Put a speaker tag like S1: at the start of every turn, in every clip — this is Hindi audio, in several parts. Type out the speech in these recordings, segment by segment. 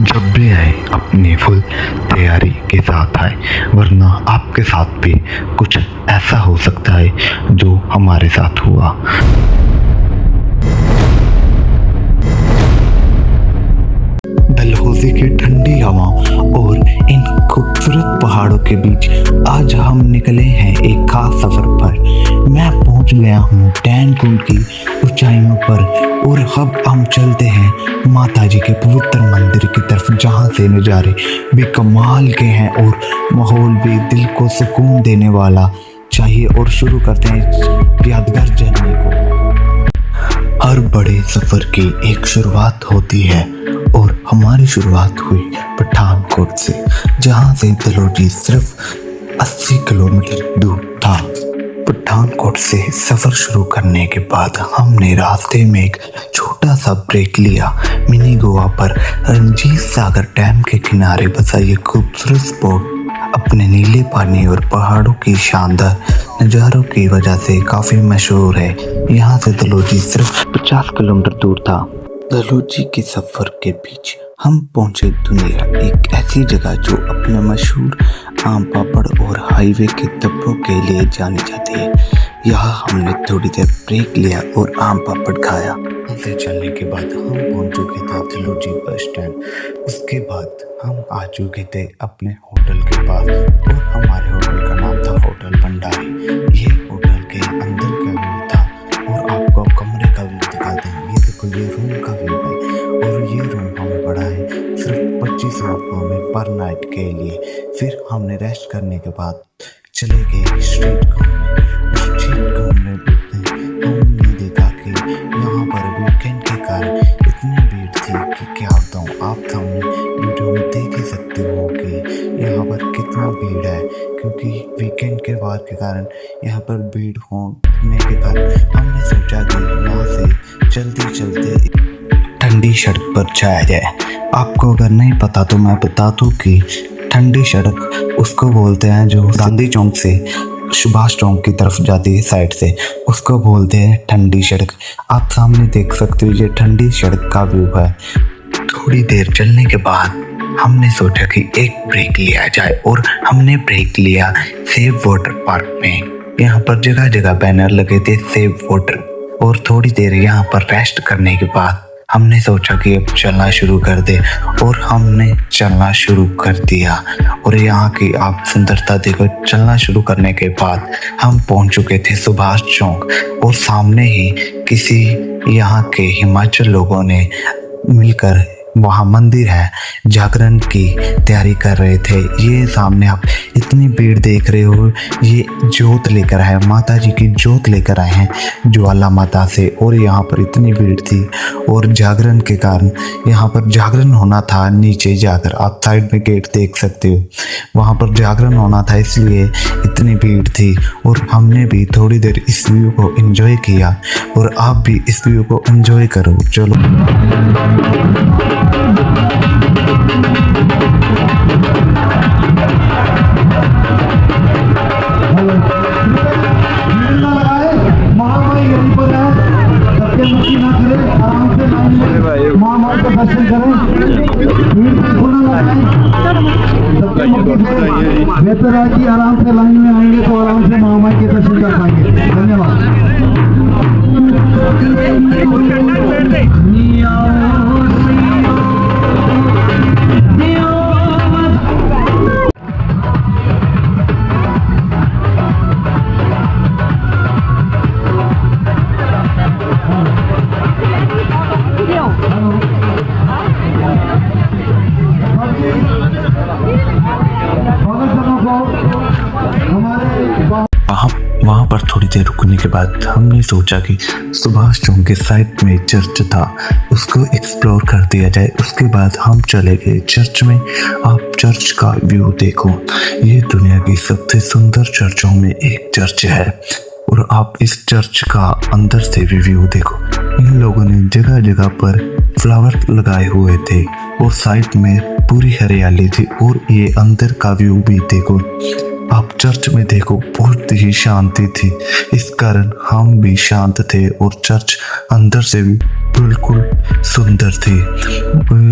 S1: जब भी आए अपनी फुल तैयारी के साथ आए, वरना आपके साथ भी कुछ ऐसा हो सकता है जो हमारे साथ हुआ। डलहौजी की ठंडी हवा और इन खूबसूरत पहाड़ों के बीच आज हम निकले हैं एक खास सफर पर। मैं पहुंच गया हूं टैनकुंड की ऊंचाइयों पर और अब हम चलते हैं माता जी के पवित्र मंदिर की तरफ, जहां से नज़ारे भी कमाल के हैं और माहौल भी दिल को सुकून देने वाला चाहिए। और शुरू करते हैं यादगार जर्नी को। हर बड़े सफर की एक शुरुआत होती है और हमारी शुरुआत हुई पठानकोट से, जहां से डलहौजी सिर्फ 80 किलोमीटर दूर था। पठानकोट से सफर शुरू करने के बाद हमने रास्ते में एक छोटा सा ब्रेक लिया। मिनी गोवा पर रणजीत सागर डैम के किनारे बसा ये खूबसूरत स्पॉट अपने नीले पानी और पहाड़ों की शानदार नज़ारों की वजह से काफ़ी मशहूर है। यहाँ से डलहौजी सिर्फ 50 किलोमीटर दूर था। डलहौजी के सफ़र के बीच हम पहुंचे दुनिया, एक ऐसी जगह जो अपने मशहूर आम पापड़ और हाईवे के धब्बों के लिए जानी जाती है। यहाँ हमने थोड़ी देर ब्रेक लिया और आम पापड़ खाया। उसे चलने के बाद हम पहुंच चुके थे डलहौजी बस स्टैंड। उसके बाद हम आ चुके थे अपने होटल के पास और हमारे होटल का नाम था होटल भंडारी। ये होटल के अंदर का व्यू था और आपको कमरे का व्यू दिखाते हैं। ये देखो, ये रूम का व्यू है और ये रूम हमें पड़ा है सिर्फ 25 रुपये में पर नाइट के लिए। फिर हमने रेस्ट करने के बाद चले गए स्ट्रीट घूमने। हमने देखा कि यहाँ पर वीकेंड के कारण इतनी भीड़ थी कि क्या बताऊँ। आप सामने वीडियो में देख ही सकते हो कि यहाँ पर कितना भीड़ है, क्योंकि वीकेंड के बाद के कारण यहाँ पर भीड़ होने के कारण हमने सोचा कि यहाँ से चलते चलते ठंडी सड़क पर जाया जाए। आपको अगर नहीं पता तो मैं बता दूं कि ठंडी सड़क उसको बोलते हैं जो गांधी चौक से सुभाष चौक की तरफ जाती है साइड से, उसको बोलते हैं ठंडी सड़क। आप सामने देख सकते हो ये ठंडी सड़क का व्यू है। थोड़ी देर चलने के बाद हमने सोचा कि एक ब्रेक लिया जाए और हमने ब्रेक लिया सेव वाटर पार्क में। यहाँ पर जगह जगह बैनर लगे थे सेव वाटर। और थोड़ी देर यहाँ पर रेस्ट करने के बाद हमने सोचा कि अब चलना शुरू कर दे और हमने चलना शुरू कर दिया। और यहाँ की आप सुंदरता देखो। चलना शुरू करने के बाद हम पहुँच चुके थे सुभाष चौक और सामने ही किसी यहाँ के हिमाचल लोगों ने मिलकर वहाँ मंदिर है, जागरण की तैयारी कर रहे थे। ये सामने आप इतनी भीड़ देख रहे हो, ये जोत लेकर आए, माता जी की जोत लेकर आए हैं ज्वाला माता से। और यहाँ पर इतनी भीड़ थी और जागरण के कारण यहाँ पर जागरण होना था। नीचे जाकर आप साइड में गेट देख सकते हो, वहाँ पर जागरण होना था, इसलिए इतनी भीड़ थी। और हमने भी थोड़ी देर इस व्यू को एंजॉय किया और आप भी इस व्यू को एंजॉय करो। चलो
S2: महामाई का दर्शन करें। बेहतर है कि आराम से लाइन में आएंगे तो आराम से महामाई के दर्शन कर पाएंगे। धन्यवाद।
S1: वहाँ पर थोड़ी देर रुकने के बाद हमने सोचा कि सुभाष चौक के साइड में चर्च था, उसको एक्सप्लोर कर दिया जाए। उसके बाद हम चले गए चर्च में। आप चर्च का व्यू देखो, ये दुनिया की सबसे सुंदर चर्चों में एक चर्च है। और आप इस चर्च का अंदर से भी व्यू देखो। इन लोगों ने जगह जगह पर फ्लावर लगाए हुए थे और साइड में पूरी हरियाली थी। और ये अंदर का व्यू भी देखो, आप चर्च में देखो बहुत ही शांति थी, इस कारण हम भी शांत थे और चर्च अंदर से भी बिल्कुल सुंदर थी।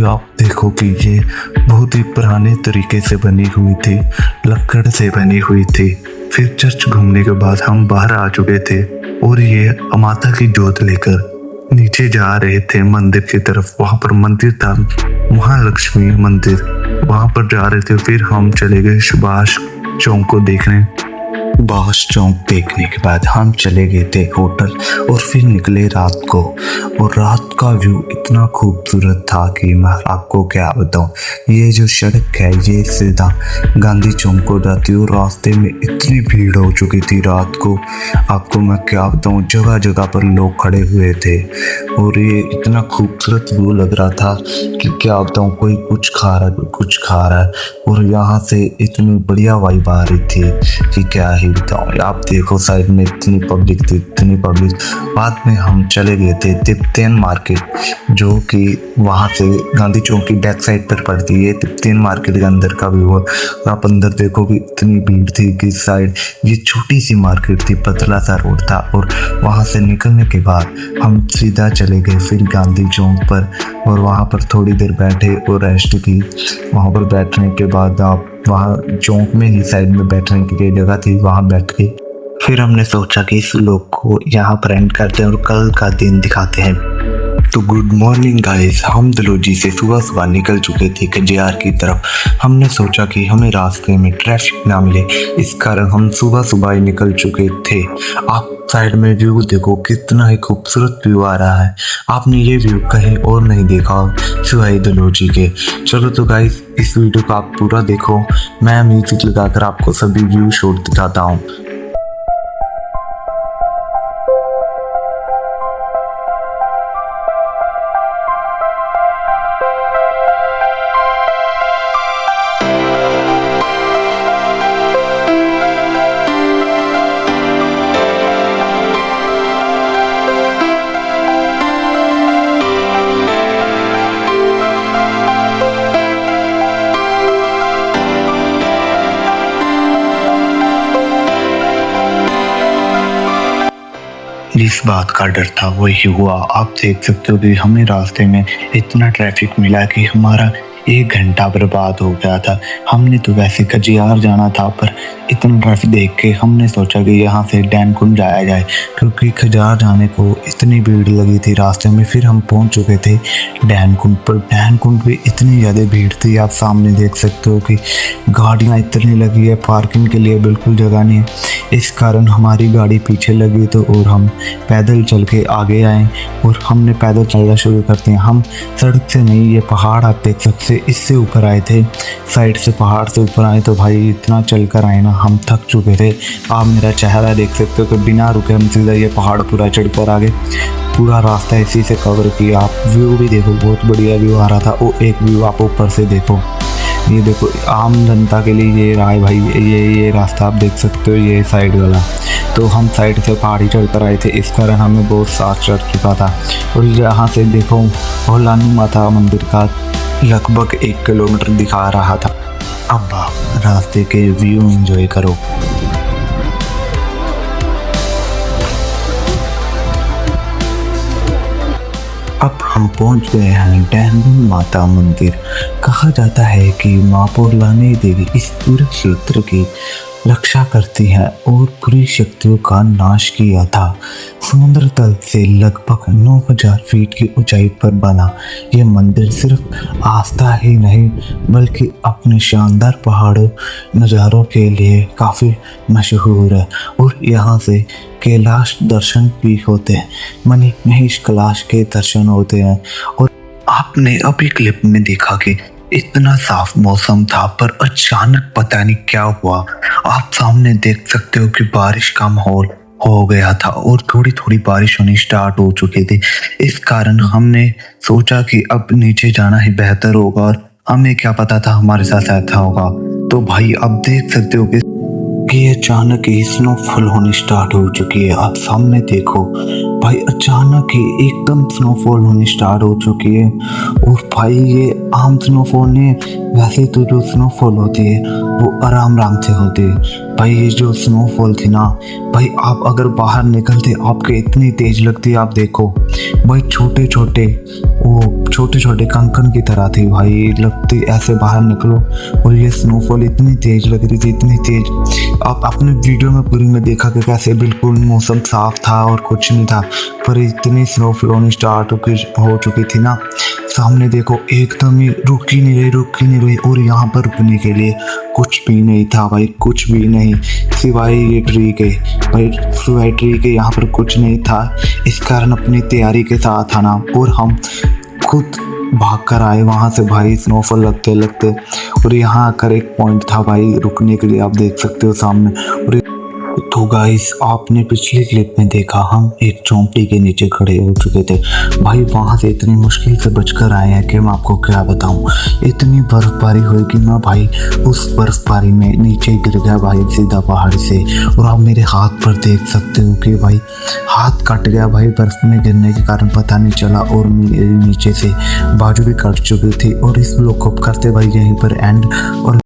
S1: आप देखो कि ये बहुत ही पुराने तरीके से बनी हुई थी, लकड़ से बनी हुई थी। फिर चर्च घूमने के बाद हम बाहर आ चुके थे और ये माता की जोत लेकर नीचे जा रहे थे मंदिर की तरफ। वहां पर मंदिर था, महालक्ष्मी मंदिर, वहां पर जा रहे थे। फिर हम चले गए सुभाष चौक को देखने। सुभाष चौक देखने के बाद हम चले गए थे होटल और फिर निकले रात को। और रात का व्यू इतना खूबसूरत था कि मैं आपको क्या बताऊं। ये जो सड़क है ये सीधा गांधी चौक को जाती है और रास्ते में इतनी भीड़ हो चुकी थी रात को, आपको मैं क्या बताऊं, जगह जगह पर लोग खड़े हुए थे। और ये इतना खूबसूरत व्यू लग रहा था कि क्या बताऊं, कोई कुछ खा रहा है, कुछ खा रहा है। और यहाँ से इतनी बढ़िया वाइब आ रही थी कि क्या ही बताऊं। आप देखो साइड में इतनी पब्लिक थी, इतनी पब्लिक। बाद में हम चले गए थे तिब्बतियन मार्केट, जो कि वहाँ से गांधी चौक की बैक साइड पर पड़ती है। तिब्बतियन मार्केट के अंदर का व्यू, आप अंदर देखो कि इतनी भीड़ थी कि साइड ये छोटी सी मार्केट थी, पतला सा रोड था। और वहाँ से निकलने के बाद हम सीधा चले गए फिर गांधी चौक पर और वहाँ पर थोड़ी देर बैठे और रेस्ट की। वहाँ पर बैठने के बाद आप वहाँ चौक में ही साइड में बैठने की लिए जगह थी, वहाँ बैठ के फिर हमने सोचा कि इस लोग को यहाँ पर एंड करते हैं और कल का दिन दिखाते हैं। तो गुड मॉर्निंग गाइस, हम दलोजी से सुबह सुबह निकल चुके थे खजियार की तरफ। हमने सोचा कि हमें रास्ते में ट्रैफिक ना मिले, इस कारण हम सुबह सुबह ही निकल चुके थे। आप साइड में व्यू देखो, कितना ही खूबसूरत व्यू आ रहा है। आपने ये व्यू कहीं और नहीं देखा सिवाय दलोजी के। चलो तो गाइस इस वीडियो को आप पूरा देखो, मैं म्यूजिक लगाकर आपको सभी व्यू शॉट दिखाता हूँ। जिस बात का डर था वही हुआ। आप देख सकते हो कि हमें रास्ते में इतना ट्रैफिक मिला कि हमारा 1 घंटा बर्बाद हो गया था। हमने तो वैसे खजियार जाना था, पर इतना ट्रैफिक देख के हमने सोचा कि यहाँ से डैनकुंड जाया जाए, क्योंकि खजियार जाने को इतनी भीड़ लगी थी रास्ते में। फिर हम पहुँच चुके थे डैनकुंड पर। डैनकुंड पे इतनी ज़्यादा भीड़ थी, आप सामने देख सकते हो कि गाड़ियाँ इतनी लगी है, पार्किंग के लिए बिल्कुल जगह नहीं है। इस कारण हमारी गाड़ी पीछे लगी तो और हम पैदल चल के आगे आए और हमने पैदल चलना शुरू करते हैं। हम सड़क से नहीं, ये पहाड़ आप देख सकते, इससे ऊपर आए थे, साइड से पहाड़ से ऊपर आए। तो भाई इतना चल कर आए ना, हम थक चुके थे। आप मेरा चेहरा देख सकते हो कि बिना रुके हम सीधा ये पहाड़ पूरा चढ़ कर आगे, पूरा रास्ता इसी से कवर किया। आप व्यू भी देखो, बहुत बढ़िया व्यू आ रहा था। वो एक व्यू आप ऊपर से देखो, ये देखो आम जनता के लिए ये रहा है भाई, ये रास्ता आप देख सकते हो, ये साइड वाला। तो हम साइड से पहाड़ी चढ़ कर आए थे, इस कारण हमें बहुत साथ चढ़ चुका था। और यहाँ से देखो भोलानी माता मंदिर का लगभग 1 किलोमीटर दिखा रहा था। अब आप रास्ते के व्यू एंजॉय करो। अब हम पहुंच गए हैं डैनकुंड माता मंदिर। कहा जाता है कि मां भोलानी देवी इस पूरे क्षेत्र की रक्षा करती है और बुरी शक्तियों का नाश किया था। समुद्र तल से लगभग 9000 फीट की ऊंचाई पर बना ये मंदिर सिर्फ आस्था ही नहीं बल्कि अपने शानदार पहाड़ों नज़ारों के लिए काफ़ी मशहूर है। और यहाँ से कैलाश दर्शन भी होते हैं, मणि महेश कैलाश के दर्शन होते हैं। और आपने अभी क्लिप में देखा कि इतना साफ मौसम था, पर अचानक पता नहीं क्या हुआ। आप सामने देख सकते हो कि बारिश का माहौल हो गया था और थोड़ी थोड़ी बारिश होनी स्टार्ट हो चुकी थी। इस कारण हमने सोचा कि अब नीचे जाना ही बेहतर होगा, और हमें क्या पता था हमारे साथ ऐसा होगा। तो भाई अब देख सकते हो कि कि अचानक ही स्नोफॉल होनी स्टार्ट हो चुकी है। आप सामने देखो भाई, अचानक ही एकदम स्नोफॉल होनी स्टार्ट हो चुकी है। और भाई ये आम स्नोफॉल ने, वैसे तो जो स्नोफॉल होती है वो आराम आराम से होती है। भाई ये जो स्नोफॉल थी ना भाई, आप अगर बाहर निकलते आपके इतनी तेज लगती, आप देखो भाई छोटे छोटे कंकड़ की तरह थी भाई, लगती ऐसे बाहर निकलो। और ये स्नोफॉल इतनी तेज लग रही थी, इतनी तेज। आप अपने वीडियो में पूरी में देखा कि कैसे बिल्कुल मौसम साफ था और कुछ नहीं था, पर इतनी स्नोफॉल होनी स्टार्ट हो चुकी थी ना। सामने देखो एकदम ही रुक ही नहीं रही। और यहाँ पर रुकने के लिए कुछ भी नहीं था भाई, कुछ भी नहीं, सिवाय ये ट्री के। भाई सिवाय ट्री के यहाँ पर कुछ नहीं था। इस कारण अपनी तैयारी के साथ आना, और हम खुद भाग कर आए वहाँ से भाई, स्नोफॉल लगते। और यहाँ आकर एक पॉइंट था भाई रुकने के लिए, आप देख सकते हो सामने। और तो गाइस, आपने पिछले क्लिप में देखा हम एक चौंपटी के नीचे खड़े हो चुके थे भाई। वहाँ से इतनी मुश्किल से बचकर आए हैं कि मैं आपको क्या बताऊँ। इतनी बर्फबारी हुई कि मैं भाई उस बर्फबारी में नीचे गिर गया भाई, सीधा पहाड़ से। और आप मेरे हाथ पर देख सकते हो कि भाई हाथ कट गया भाई, बर्फ में गिरने के कारण पता नहीं चला। और नीचे से बाजू भी कट चुकी थी। और इस ब्लॉग को करते भाई यहीं पर एंड। और